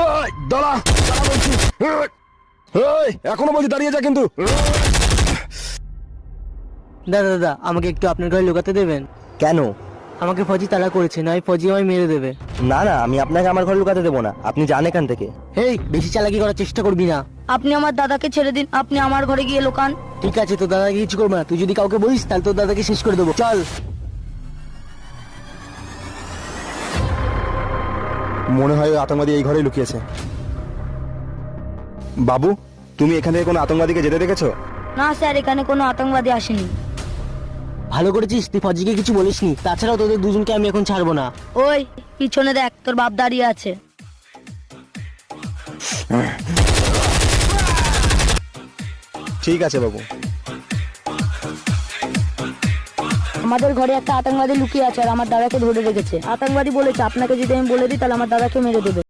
দাঁড়া দাঁড়া বলছি। এখনো বলছি দাঁড়িয়ে যা কিন্তু। দাদা দাদা আমাকে একটু আপনার ঘরে লুকাতে দেবেন? কেন? আমাকে ফজি তাড়া করেছে, নয় ফজি আমায় মেরে দেবে। না না, আমি আপনাকে আমার ঘরে লুকাতে দেবো না, আপনি যান এখান থেকে। এই বেশি চালাকি করার চেষ্টা করবি না। আপনি আমার দাদাকে ছেড়ে দিন, আপনি আমার ঘরে গিয়ে লুকান। ঠিক আছে, তো দাদাকে কিছু করবো না। তুই যদি কাউকে বলিস তাহলে তোর দাদাকে শেষ করে দেবো। চল। মনে হয় ওই আতঙ্কবাদী এই ঘরেই লুকিয়েছে। বাবু, তুমি এখান থেকে কোনো আতঙ্কবাদীকে যেতে দেখেছো? না স্যার, এখানে কোনো আতঙ্কবাদী আসেনি। ভালো করেছিস তুই ফজিকে কিছু বলিসনি, তাছাড়াও তোদের দুজনকে আমি এখন ছাড়বো না। ওই পিছনে দেখ, তোর বাপ দাঁড়িয়ে আছে। ঠিক আছে বাবু। আমাদের ঘরে একটা আতঙ্কবাদী লুকিয়ে আছে আর আমার দাদাকে ধরে রেখেছে। আতঙ্কবাদী বলেছে আপনাকে যদি আমি বলে দিই তাহলে আমার দাদাকে মেরে দেবে।